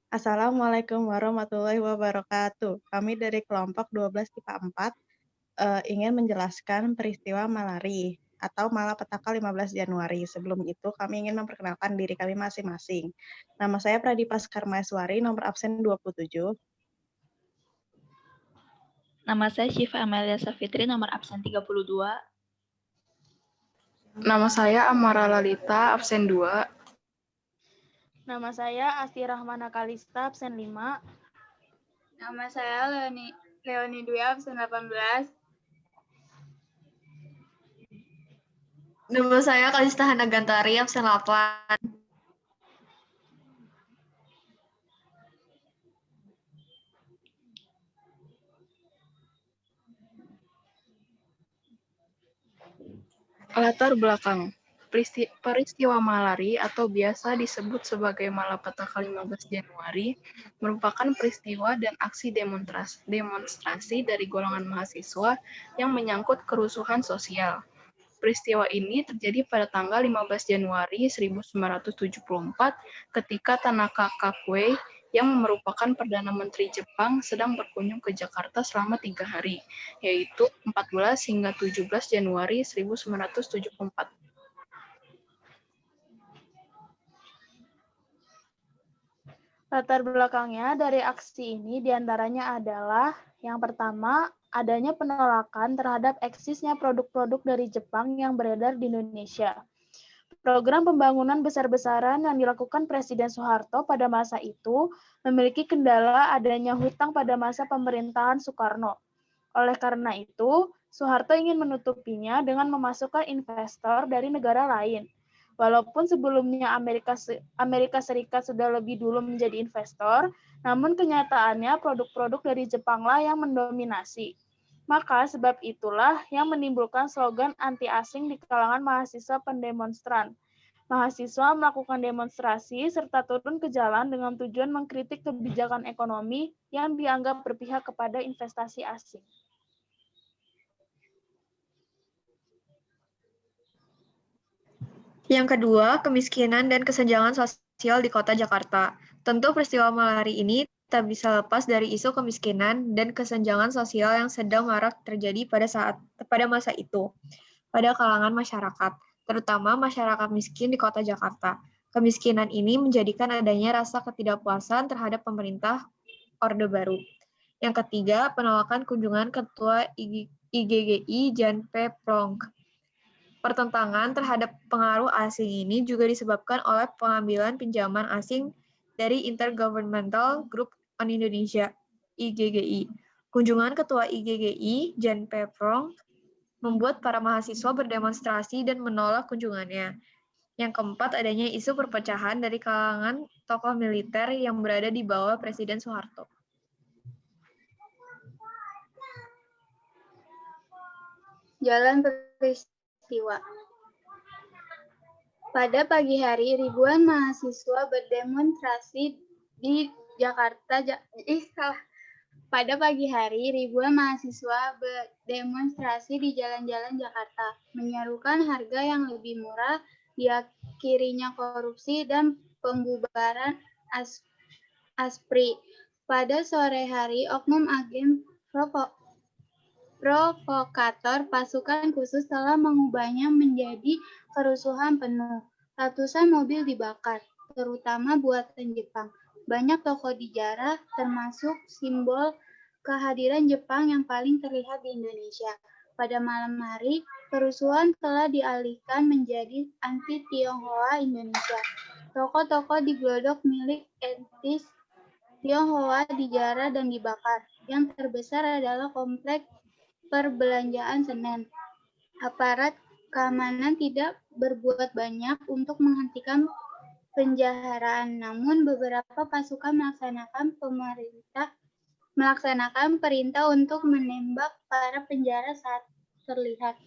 Assalamualaikum warahmatullahi wabarakatuh. Kami dari kelompok 12 IPA 4 ingin menjelaskan peristiwa Malari atau Malapetaka 15 Januari. Sebelum itu kami ingin memperkenalkan diri kami masing-masing. Nama saya Pradipa Skarmaeswari, nomor absen 27. Nama saya Syifa Amelia Safitri, nomor absen 32. Nama saya Amara Lalita, absen 2. Nama saya Asti Rahmana Kalista, absen 5. Nama saya Leoni Dwi, absen 18. Nama saya Kalista Hana Gantari, absen 8. Latar belakang. Peristiwa Malari atau biasa disebut sebagai Malapetaka 15 Januari merupakan peristiwa dan aksi demonstrasi dari golongan mahasiswa yang menyangkut kerusuhan sosial. Peristiwa ini terjadi pada tanggal 15 Januari 1974 ketika Tanaka Kakuei yang merupakan Perdana Menteri Jepang sedang berkunjung ke Jakarta selama 3 hari, yaitu 14 hingga 17 Januari 1974. Latar belakangnya dari aksi ini diantaranya adalah yang pertama, adanya penolakan terhadap eksisnya produk-produk dari Jepang yang beredar di Indonesia. Program pembangunan besar-besaran yang dilakukan Presiden Soeharto pada masa itu memiliki kendala adanya hutang pada masa pemerintahan Soekarno. Oleh karena itu, Soeharto ingin menutupinya dengan memasukkan investor dari negara lain. Walaupun sebelumnya Amerika Serikat sudah lebih dulu menjadi investor, namun kenyataannya produk-produk dari Jepanglah yang mendominasi. Maka sebab itulah yang menimbulkan slogan anti-asing di kalangan mahasiswa pendemonstran. Mahasiswa melakukan demonstrasi serta turun ke jalan dengan tujuan mengkritik kebijakan ekonomi yang dianggap berpihak kepada investasi asing. Yang kedua, kemiskinan dan kesenjangan sosial di Kota Jakarta. Tentu peristiwa Malari ini tak bisa lepas dari isu kemiskinan dan kesenjangan sosial yang sedang marak terjadi pada masa itu pada kalangan masyarakat, terutama masyarakat miskin di Kota Jakarta. Kemiskinan ini menjadikan adanya rasa ketidakpuasan terhadap pemerintah Orde Baru. Yang ketiga, penolakan kunjungan Ketua IGGI Jan P. Pronk. Pertentangan terhadap pengaruh asing ini juga disebabkan oleh pengambilan pinjaman asing dari Intergovernmental Group on Indonesia, IGGI. Kunjungan Ketua IGGI, Jan P. Pronk, membuat para mahasiswa berdemonstrasi dan menolak kunjungannya. Yang keempat, adanya isu perpecahan dari kalangan tokoh militer yang berada di bawah Presiden Soeharto. Jalan peristiwa. Pada pagi hari, ribuan mahasiswa berdemonstrasi di Jakarta. Pada pagi hari, ribuan mahasiswa berdemonstrasi di jalan-jalan Jakarta, menyerukan harga yang lebih murah, diakhirinya korupsi, dan pembubaran ASPRI. Pada sore hari, oknum agen provokator pasukan khusus telah mengubahnya menjadi kerusuhan penuh. Ratusan mobil dibakar, terutama buatan Jepang. Banyak toko dijarah, termasuk simbol kehadiran Jepang yang paling terlihat di Indonesia. Pada malam hari, kerusuhan telah dialihkan menjadi anti-Tionghoa Indonesia. Toko-toko diglodok milik etnis Tionghoa dijarah dan dibakar. Yang terbesar adalah kompleks perbelanjaan Senen. Aparat keamanan tidak berbuat banyak untuk menghentikan penjaharan, namun beberapa pasukan melaksanakan perintah untuk menembak para penjara saat terlihat.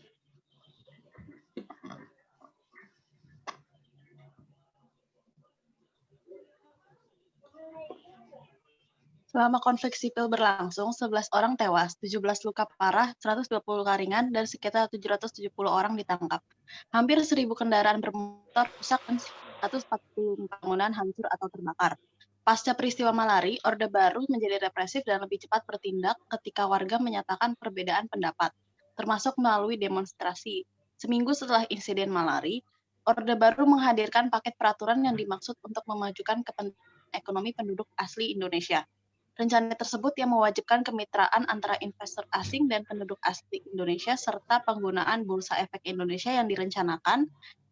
Selama konflik sipil berlangsung, 11 orang tewas, 17 luka parah, 120 luka ringan, dan sekitar 770 orang ditangkap. Hampir 1.000 kendaraan bermotor rusak dan 140 bangunan hancur atau terbakar. Pasca peristiwa Malari, Orde Baru menjadi represif dan lebih cepat bertindak ketika warga menyatakan perbedaan pendapat, termasuk melalui demonstrasi. Seminggu setelah insiden Malari, Orde Baru menghadirkan paket peraturan yang dimaksud untuk memajukan kepentingan ekonomi penduduk asli Indonesia. Rencana tersebut yang mewajibkan kemitraan antara investor asing dan penduduk asli Indonesia serta penggunaan Bursa Efek Indonesia yang direncanakan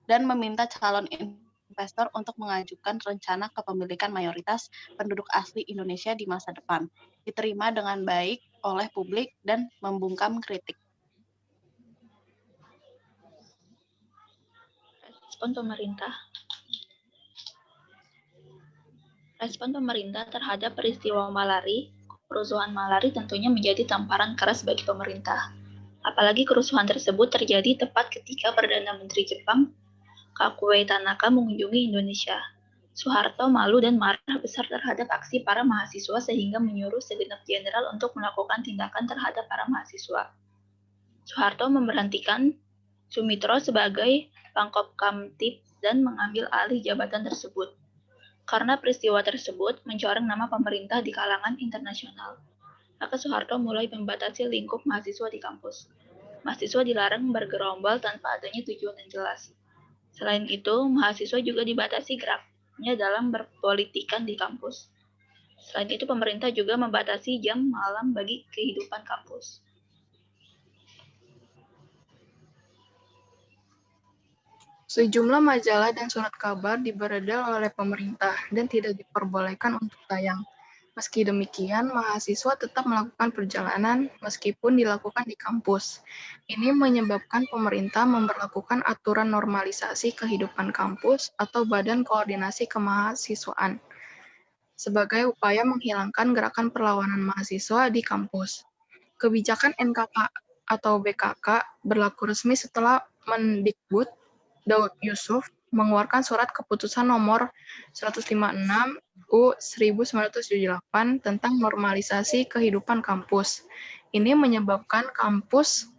dan meminta calon investor untuk mengajukan rencana kepemilikan mayoritas penduduk asli Indonesia di masa depan. Diterima dengan baik oleh publik dan membungkam kritik. Respon pemerintah. Respon pemerintah terhadap peristiwa Malari, kerusuhan Malari tentunya menjadi tamparan keras bagi pemerintah. Apalagi kerusuhan tersebut terjadi tepat ketika Perdana Menteri Jepang, Kakuei Tanaka, mengunjungi Indonesia. Soeharto malu dan marah besar terhadap aksi para mahasiswa sehingga menyuruh segenap jenderal untuk melakukan tindakan terhadap para mahasiswa. Soeharto memberhentikan Sumitro sebagai Pangkopkamtib dan mengambil alih jabatan tersebut. Karena peristiwa tersebut mencoreng nama pemerintah di kalangan internasional, maka Soeharto mulai membatasi lingkup mahasiswa di kampus. Mahasiswa dilarang bergerombol tanpa adanya tujuan yang jelas. Selain itu, mahasiswa juga dibatasi geraknya dalam berpolitikan di kampus. Selain itu, pemerintah juga membatasi jam malam bagi kehidupan kampus. Sejumlah majalah dan surat kabar diberedel oleh pemerintah dan tidak diperbolehkan untuk tayang. Meski demikian, mahasiswa tetap melakukan perjalanan meskipun dilakukan di kampus. Ini menyebabkan pemerintah memberlakukan aturan normalisasi kehidupan kampus atau Badan Koordinasi Kemahasiswaan sebagai upaya menghilangkan gerakan perlawanan mahasiswa di kampus. Kebijakan NKK atau BKK berlaku resmi setelah Mendikbud Daud Yusuf mengeluarkan surat keputusan nomor 156 U 1978 tentang normalisasi kehidupan kampus. Ini menyebabkan kampus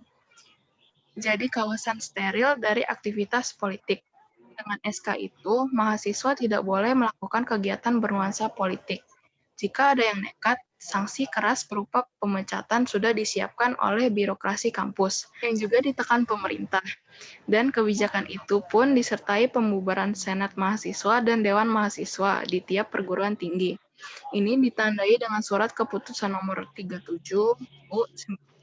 jadi kawasan steril dari aktivitas politik. Dengan SK itu, mahasiswa tidak boleh melakukan kegiatan bernuansa politik. Jika ada yang nekat, sanksi keras berupa pemecatan sudah disiapkan oleh birokrasi kampus, yang juga ditekan pemerintah. Dan kebijakan itu pun disertai pembubaran Senat Mahasiswa dan Dewan Mahasiswa di tiap perguruan tinggi. Ini ditandai dengan surat keputusan nomor 37 U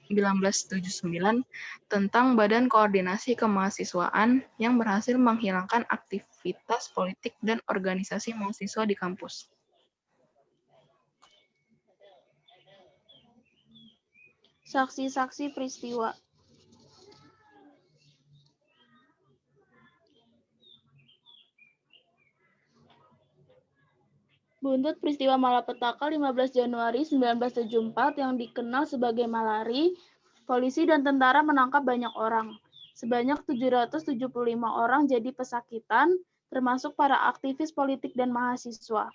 1979 tentang Badan Koordinasi Kemahasiswaan yang berhasil menghilangkan aktivitas politik dan organisasi mahasiswa di kampus. Saksi-saksi peristiwa. Buntut peristiwa malapetaka 15 Januari 1974 yang dikenal sebagai Malari, polisi dan tentara menangkap banyak orang. Sebanyak 775 orang jadi pesakitan, termasuk para aktivis politik dan mahasiswa.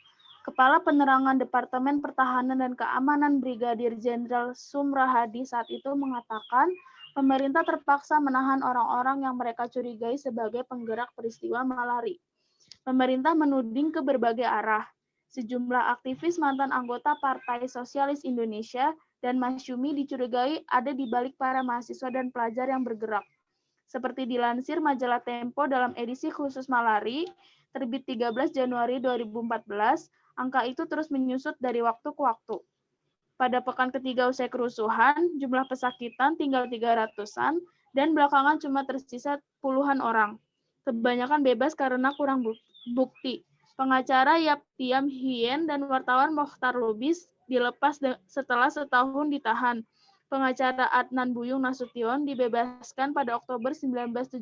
Kepala Penerangan Departemen Pertahanan dan Keamanan Brigadir Jenderal Sumrahadi saat itu mengatakan pemerintah terpaksa menahan orang-orang yang mereka curigai sebagai penggerak peristiwa Malari. Pemerintah menuding ke berbagai arah. Sejumlah aktivis mantan anggota Partai Sosialis Indonesia dan Masyumi dicurigai ada di balik para mahasiswa dan pelajar yang bergerak. Seperti dilansir majalah Tempo dalam edisi khusus Malari, terbit 13 Januari 2014, angka itu terus menyusut dari waktu ke waktu. Pada pekan ketiga usai kerusuhan, jumlah pesakitan tinggal 300-an dan belakangan cuma tersisa puluhan orang. Kebanyakan bebas karena kurang bukti. Pengacara Yaptiam Hien dan wartawan Mokhtar Lubis dilepas setelah setahun ditahan. Pengacara Adnan Buyung Nasution dibebaskan pada Oktober 1975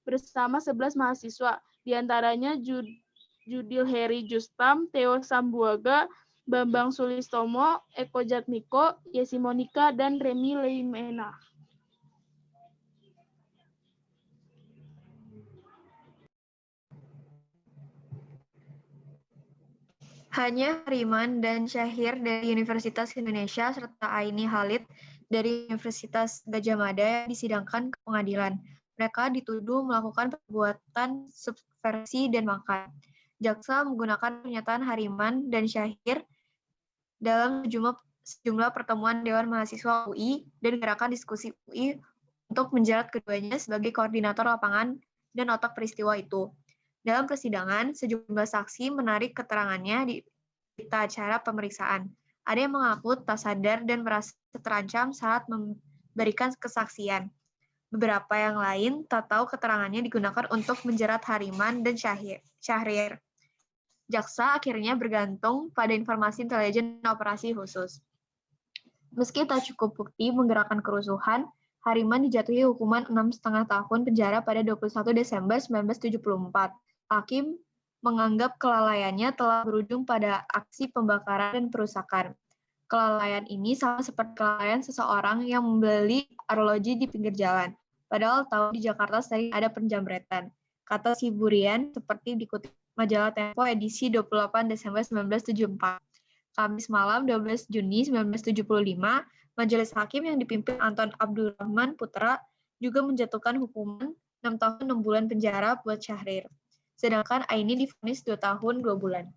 bersama 11 mahasiswa, diantaranya Judil Heri Justam, Theo Sambuaga, Bambang Sulistomo, Eko Jatmiko, Yesi Monika, dan Remi Leimena. Hanya Hariman dan Syahir dari Universitas Indonesia serta Aini Khalid dari Universitas Gadjah Mada yang disidangkan ke pengadilan. Mereka dituduh melakukan perbuatan subversi dan makar. Jaksa menggunakan pernyataan Hariman dan Syahir dalam sejumlah pertemuan Dewan Mahasiswa UI dan gerakan diskusi UI untuk menjerat keduanya sebagai koordinator lapangan dan otak peristiwa itu. Dalam persidangan, sejumlah saksi menarik keterangannya di berita acara pemeriksaan. Ada yang mengaku tak sadar dan merasa terancam saat memberikan kesaksian. Beberapa yang lain tak tahu keterangannya digunakan untuk menjerat Hariman dan Syahrir. Jaksa akhirnya bergantung pada informasi intelijen operasi khusus. Meski tak cukup bukti menggerakkan kerusuhan, Hariman dijatuhi hukuman 6,5 tahun penjara pada 21 Desember 1974. Hakim menganggap kelalaiannya telah berujung pada aksi pembakaran dan perusakan. Kelalaian ini sama seperti kelalaian seseorang yang membeli arloji di pinggir jalan, padahal tahu di Jakarta sering ada penjamretan. Kata si Burian seperti dikutip Majalah Tempo edisi 28 Desember 1974. Kamis malam 12 Juni 1975, Majelis Hakim yang dipimpin Anton Abdurrahman Putra juga menjatuhkan hukuman 6 tahun 6 bulan penjara buat Syahrir. Sedangkan Aini divonis 2 tahun 2 bulan.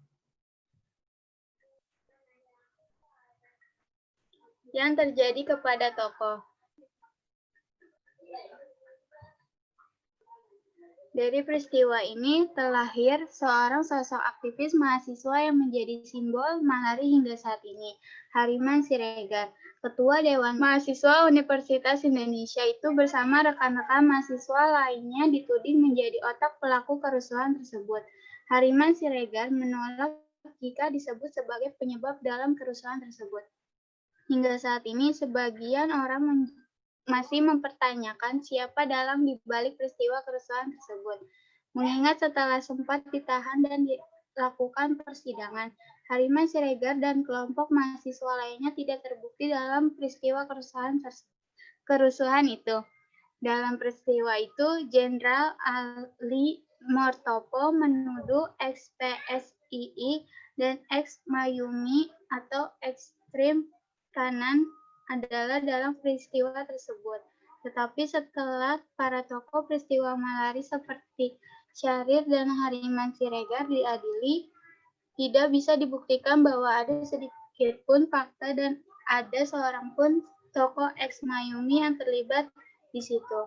Yang terjadi kepada tokoh. Dari peristiwa ini terlahir seorang sosok aktivis mahasiswa yang menjadi simbol Malari hingga saat ini, Hariman Siregar. Ketua Dewan Mahasiswa Universitas Indonesia itu bersama rekan-rekan mahasiswa lainnya dituding menjadi otak pelaku kerusuhan tersebut. Hariman Siregar menolak jika disebut sebagai penyebab dalam kerusuhan tersebut. Hingga saat ini, sebagian orang masih mempertanyakan siapa dalang di balik peristiwa kerusuhan tersebut. Mengingat setelah sempat ditahan dan dilakukan persidangan, Hariman Siregar dan kelompok mahasiswa lainnya tidak terbukti dalam peristiwa kerusuhan itu. Dalam peristiwa itu, Jenderal Ali Mortopo menuduh ex-PSII dan ex-Mayumi atau ekstrem kanan adalah dalam peristiwa tersebut. Tetapi setelah para tokoh peristiwa Malari seperti Syahrir dan Hariman Siregar diadili, tidak bisa dibuktikan bahwa ada sedikit pun fakta dan ada seorang pun tokoh ex-Mayumi yang terlibat di situ.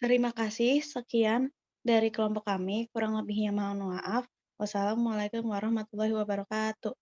Terima kasih, sekian dari kelompok kami. Kurang lebihnya mohon maaf. Wassalamualaikum warahmatullahi wabarakatuh.